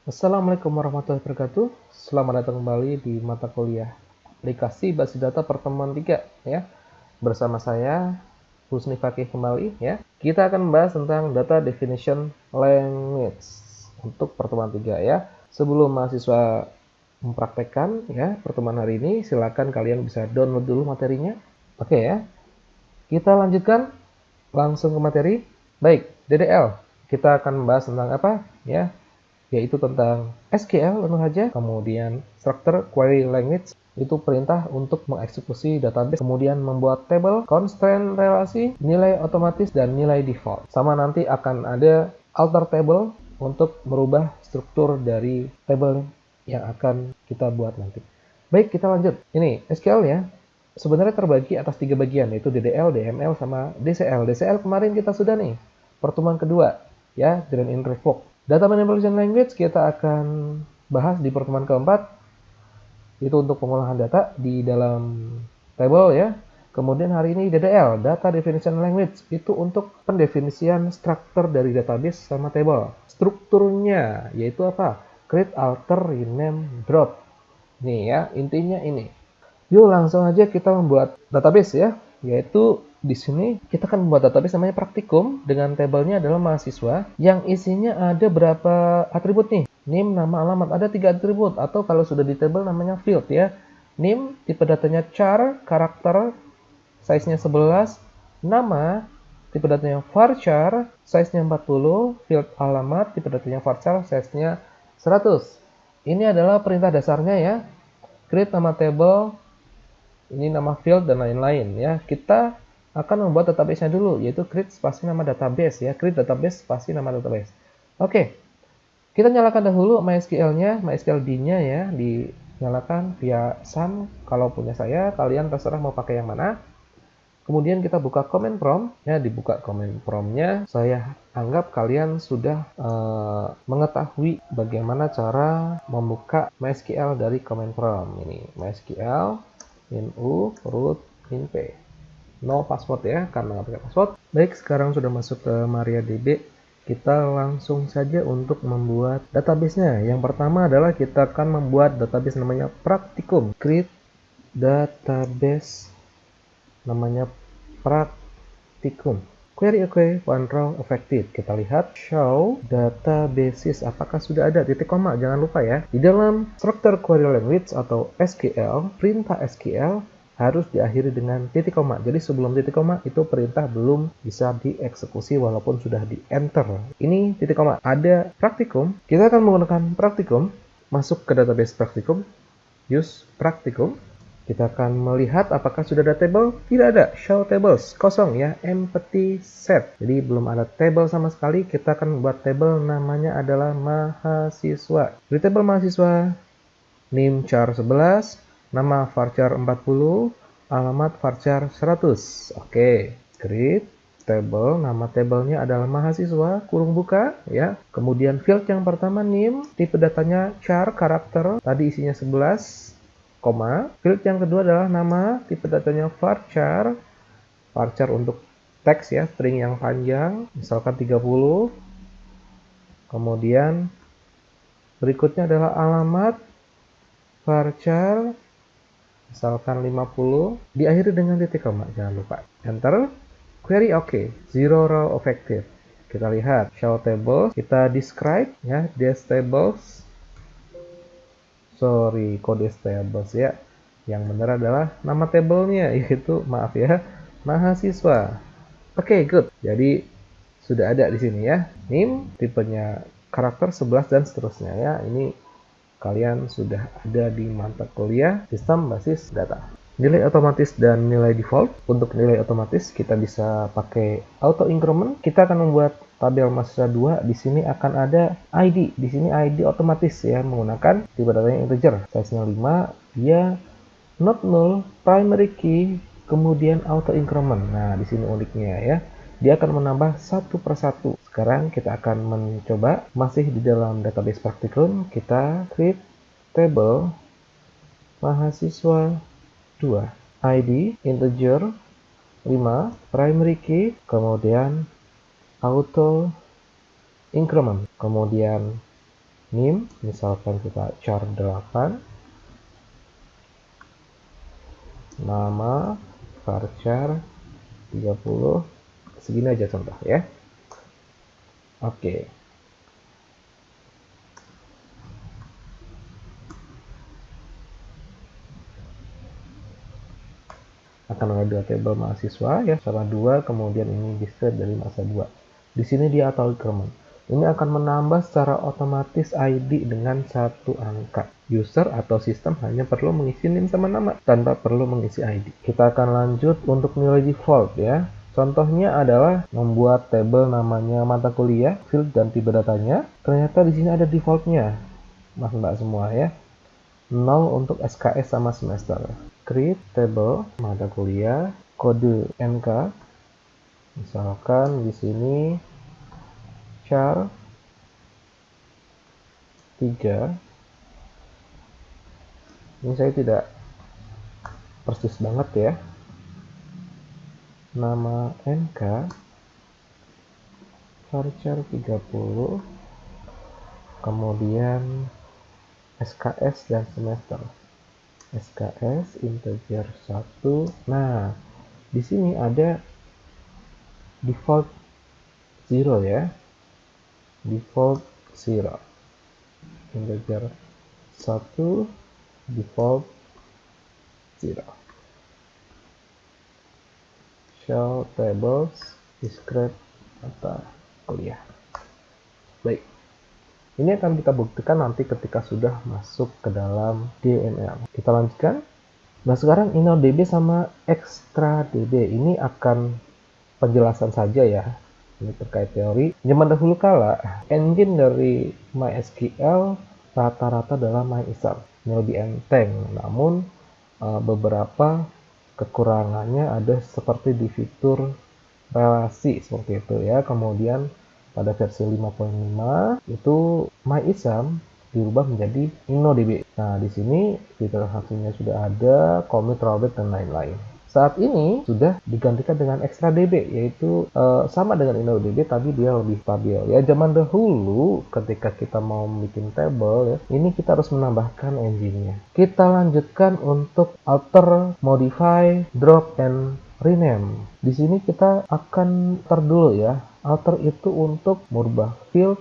Assalamualaikum warahmatullahi wabarakatuh. Selamat datang kembali di mata kuliah aplikasi basis data pertemuan 3 ya. Bersama saya Husni Fakih kembali ya. Kita akan membahas tentang data definition language untuk pertemuan 3 ya. Sebelum mahasiswa mempraktekkan ya pertemuan hari ini, silakan kalian bisa download dulu materinya. Oke ya. Kita lanjutkan langsung ke materi. Baik, DDL. Kita akan membahas tentang apa ya? Yaitu tentang SQL tentu saja, kemudian Structure Query Language itu perintah untuk mengeksekusi database, kemudian membuat table, constraint relasi, nilai otomatis, dan nilai default. Sama nanti akan ada alter table untuk merubah struktur dari table yang akan kita buat nanti. Baik, kita lanjut. Ini SQL ya, sebenarnya terbagi atas 3 bagian, yaitu DDL, DML, sama DCL. DCL kemarin kita sudah nih, pertemuan kedua, ya, Drain in Revoke. Data Manipulation Language kita akan bahas di pertemuan keempat, itu untuk pengolahan data di dalam table ya. Kemudian hari ini DDL, Data Definition Language, itu untuk pendefinisian struktur dari database sama table. Strukturnya yaitu apa? Create, alter, rename, drop. Nih ya, intinya ini. Yuk langsung aja kita membuat database ya, yaitu di sini kita akan membuat database namanya praktikum dengan tabelnya adalah mahasiswa yang isinya ada berapa atribut nih? NIM, nama, alamat. Ada 3 atribut atau kalau sudah di table namanya field ya. NIM, tipe datanya char, karakter, size-nya 11, nama, tipe datanya varchar, size-nya 40, field alamat, tipe datanya varchar, size-nya 100. Ini adalah perintah dasarnya ya. Create nama table, ini nama field dan lain-lain ya. Kita akan membuat database-nya dulu, yaitu create spasi nama database ya. Create database spasi nama database. Oke, kita nyalakan dahulu MySQL-nya, MySQL-D-nya ya, dinyalakan via SAM. Kalau punya saya, kalian terserah mau pakai yang mana. Kemudian kita buka command prompt, ya, dibuka command prompt-nya. Saya anggap kalian sudah mengetahui bagaimana cara membuka MySQL dari command prompt. Ini MySQL in U root in P. No password ya, karena nggak pakai password. Baik, sekarang sudah masuk ke MariaDB. Kita langsung saja untuk membuat database-nya. Yang pertama adalah kita akan membuat database namanya praktikum. Create database namanya praktikum. Query OK, one row affected. Kita lihat show databases. Apakah sudah ada titik koma? Jangan lupa ya. Di dalam structure query language atau SQL, perintah SQL harus diakhiri dengan titik koma. Jadi sebelum titik koma itu perintah belum bisa dieksekusi walaupun sudah di enter. Ini titik koma. Ada praktikum. Kita akan menggunakan praktikum. Masuk ke database praktikum. Use praktikum. Kita akan melihat apakah sudah ada table. Tidak ada. Show tables. Kosong ya. Empty set. Jadi belum ada table sama sekali. Kita akan membuat table namanya adalah mahasiswa. Di table mahasiswa, name char 11. Nama varchar 40, alamat varchar 100. Oke, create table, nama tabelnya adalah mahasiswa, kurung buka ya. Kemudian field yang pertama name, tipe datanya char, karakter, tadi isinya 11, koma. Field yang kedua adalah nama, tipe datanya varchar, varchar untuk teks ya, string yang panjang, misalkan 30. Kemudian berikutnya adalah alamat, varchar, misalkan 50, diakhiri dengan titik koma, jangan lupa. Enter, query OK, zero row effective. Kita lihat, show table, kita describe, ya, des tables, kok des tables ya. Yang benar adalah nama tabelnya, yaitu, maaf ya, mahasiswa. Oke, good. Jadi, sudah ada di sini ya. Name, tipenya karakter 11 dan seterusnya ya. Ini kalian sudah ada di mata kuliah sistem basis data. Nilai otomatis dan nilai default. Untuk nilai otomatis kita bisa pakai auto increment. Kita akan membuat tabel mahasiswa 2. Di sini akan ada ID. Di sini ID otomatis ya, menggunakan tipe datanya integer. Size-nya 5, dia not null, primary key, kemudian auto increment. Nah, di sini uniknya ya. Dia akan menambah satu persatu. Sekarang kita akan mencoba, masih di dalam database praktikum, kita create table mahasiswa 2. ID integer 5, primary key, kemudian auto increment, kemudian NIM, misalkan kita char 8, nama varchar 30, segini aja contoh ya. Oke. Akan ada dua tabel mahasiswa ya, sama 2, kemudian ini display dari masa 2. Di sini dia auto increment. Ini akan menambah secara otomatis ID dengan satu angka. User atau sistem hanya perlu mengisi NIM sama nama tanpa perlu mengisi ID. Kita akan lanjut untuk nilai default ya. Contohnya adalah membuat tabel namanya mata kuliah, field dan tipe datanya. Ternyata di sini ada defaultnya, mas mbak semua ya. 0 untuk SKS sama semester. Create table mata kuliah, kode NK. Misalkan di sini char 3. Ini saya tidak persis banget ya. Nama NK varchar 30, kemudian SKS dan semester. SKS integer 1. Nah, di sini ada default 0 ya. Default 0. Integer 1 default 0. Shell tables describe mata kuliah. Baik. Ini akan kita buktikan nanti ketika sudah masuk ke dalam DML. Kita lanjutkan. Nah, sekarang InnoDB sama ExtraDB ini akan penjelasan saja ya. Ini terkait teori. Zaman dahulu kala, engine dari MySQL rata-rata adalah MyISAM. Ini lebih enteng, namun beberapa kekurangannya ada seperti di fitur relasi seperti itu ya. Kemudian pada versi 5.5 itu MyISAM dirubah menjadi InnoDB. Nah, di sini fitur relasinya sudah ada, commit, rollback dan lain-lain. Saat ini sudah digantikan dengan ExtraDB, yaitu sama dengan InnoDB tapi dia lebih stabil. Ya, zaman dahulu ketika kita mau bikin table ya, ini kita harus menambahkan engine-nya. Kita lanjutkan untuk alter, modify, drop and rename. Di sini kita akan dulu ya. Alter itu untuk merubah field,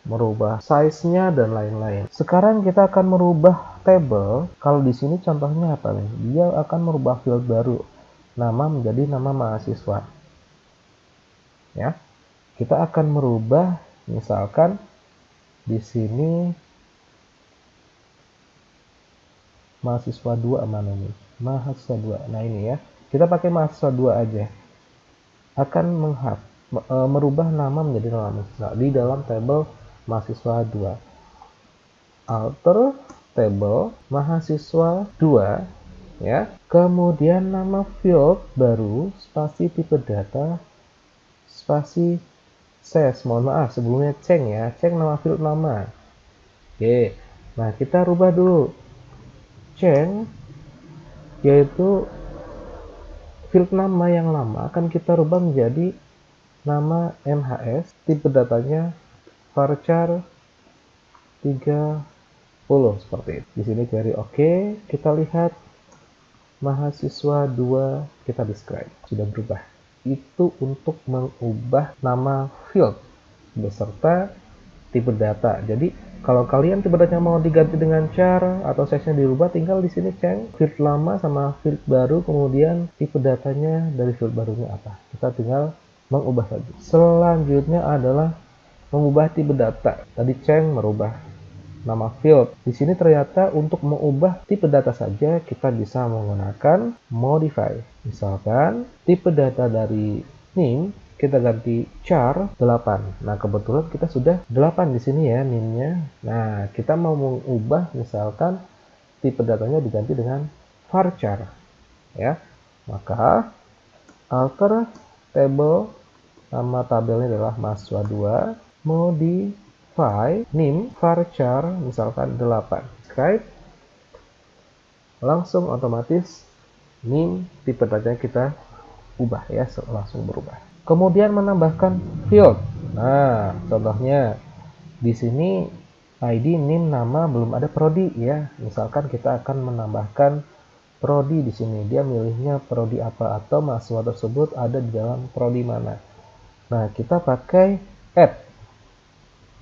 merubah size-nya dan lain-lain. Sekarang kita akan merubah table. Kalau di sini contohnya apa nih? Dia akan merubah field baru. Nama menjadi nama mahasiswa. Ya. Kita akan merubah misalkan di sini mahasiswa 2 mana nih? Mahasiswa 2. Nah, ini ya. Kita pakai mahasiswa 2 aja. Akan merubah nama menjadi nama mahasiswa di dalam tabel mahasiswa 2. Alter table mahasiswa 2 ya. Kemudian nama field baru spasi tipe data spasi ses. Mohon maaf sebelumnya ceng ya. Ceng nama field nama. Oke. Nah, kita rubah dulu. Ceng yaitu field nama yang lama akan kita rubah menjadi nama NHS, tipe datanya varchar 30 seperti itu. Di sini query oke, kita lihat mahasiswa 2 kita describe sudah berubah. Itu untuk mengubah nama field beserta tipe data. Jadi kalau kalian tipe datanya mau diganti dengan char atau size-nya dirubah, tinggal di sini ceng field lama sama field baru, kemudian tipe datanya dari field barunya apa. Kita tinggal mengubah saja. Selanjutnya adalah mengubah tipe data. Tadi ceng merubah nama field. Di sini ternyata untuk mengubah tipe data saja kita bisa menggunakan modify. Misalkan tipe data dari name kita ganti char 8. Nah, kebetulan kita sudah 8 di sini ya name-nya. Nah, kita mau mengubah misalkan tipe datanya diganti dengan varchar ya. Maka alter table, nama tabelnya adalah mahasiswa 2, modify name varchar misalkan 8. Scribe langsung otomatis name tipe datanya kita ubah ya, langsung berubah. Kemudian menambahkan field. Nah, contohnya di sini ID, NIM, nama, belum ada prodi ya. Misalkan kita akan menambahkan prodi di sini. Dia milihnya prodi apa atau mahasiswa tersebut ada di dalam prodi mana. Nah, kita pakai add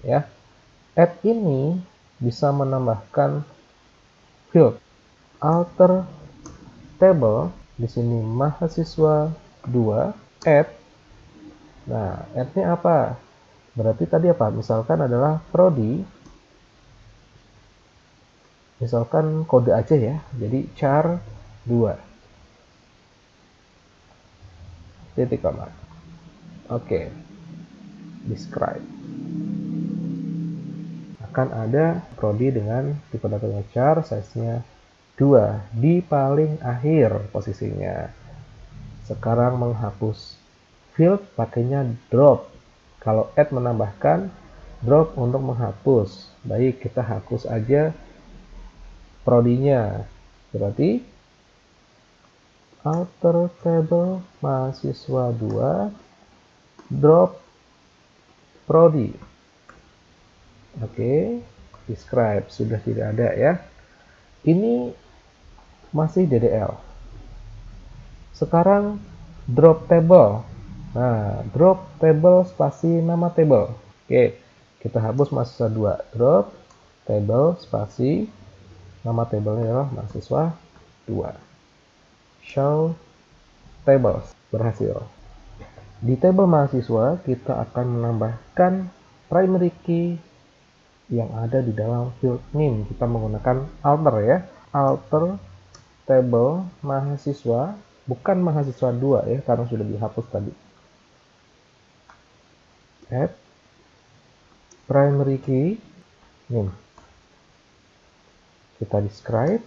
ya. Add ini bisa menambahkan field alter table di sini mahasiswa 2 add. Nah, add-nya apa? Berarti tadi apa? Misalkan adalah prodi. Misalkan kode aja ya. Jadi char 2. Titik koma. Oke. Describe. Akan ada prodi dengan tipe datanya char, size-nya 2 di paling akhir posisinya. Sekarang menghapus field pakainya drop. Kalau add menambahkan, drop untuk menghapus. Baik, kita hapus aja prodinya. Berarti alter table mahasiswa 2 drop prodi. Oke, describe sudah tidak ada ya. Ini masih DDL. Sekarang drop table. Nah, drop table spasi nama table. Oke, kita hapus mahasiswa 2. Drop table spasi nama tabelnya adalah mahasiswa 2. Show tables. Berhasil. Di table mahasiswa kita akan menambahkan primary key yang ada di dalam field name. Kita menggunakan alter ya. Alter table mahasiswa, bukan mahasiswa 2 ya, karena sudah dihapus tadi. Add primary key name. Kita describe.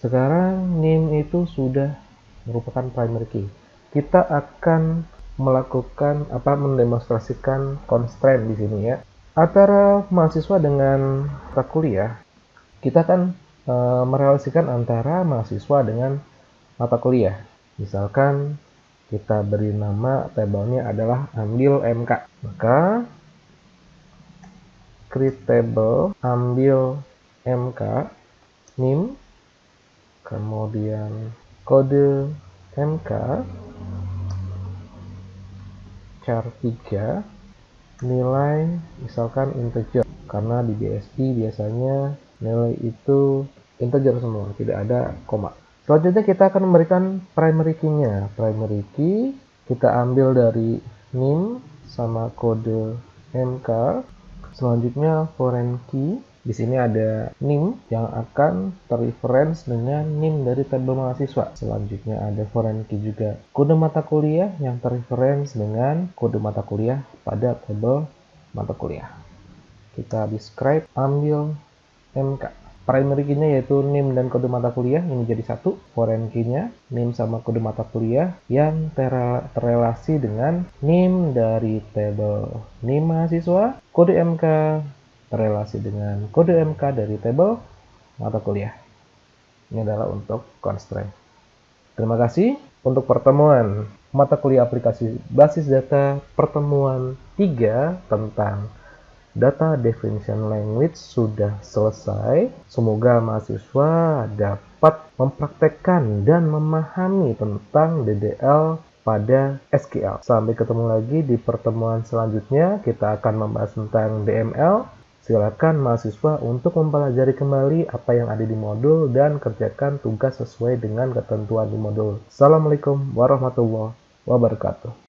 Sekarang name itu sudah merupakan primary key. Kita akan melakukan mendemonstrasikan constraint di sini ya. Antara mahasiswa dengan mata kuliah, kita akan merelasikan antara mahasiswa dengan mata kuliah. Misalkan kita beri nama tabelnya adalah ambil MK. Maka create table ambil MK NIM, kemudian kode MK char 3, nilai misalkan integer, karena di BSI biasanya nilai itu integer semua, tidak ada koma. Selanjutnya kita akan memberikan primary key-nya. Primary key kita ambil dari NIM sama kode MK. Selanjutnya foreign key. Di sini ada NIM yang akan terreference dengan NIM dari tabel mahasiswa. Selanjutnya ada foreign key juga. Kode mata kuliah yang terreference dengan kode mata kuliah pada tabel mata kuliah. Kita describe ambil MK. Primary key-nya yaitu NIM dan kode mata kuliah, ini jadi satu. Foreign key-nya NIM sama kode mata kuliah yang terrelasi dengan NIM dari tabel NIM mahasiswa. Kode MK terrelasi dengan kode MK dari tabel mata kuliah. Ini adalah untuk constraint. Terima kasih untuk pertemuan mata kuliah aplikasi basis data pertemuan 3 tentang Data Definition Language sudah selesai. Semoga mahasiswa dapat mempraktekkan dan memahami tentang DDL pada SQL. Sampai ketemu lagi di pertemuan selanjutnya. Kita akan membahas tentang DML. Silakan mahasiswa untuk mempelajari kembali apa yang ada di modul dan kerjakan tugas sesuai dengan ketentuan di modul. Assalamualaikum warahmatullahi wabarakatuh.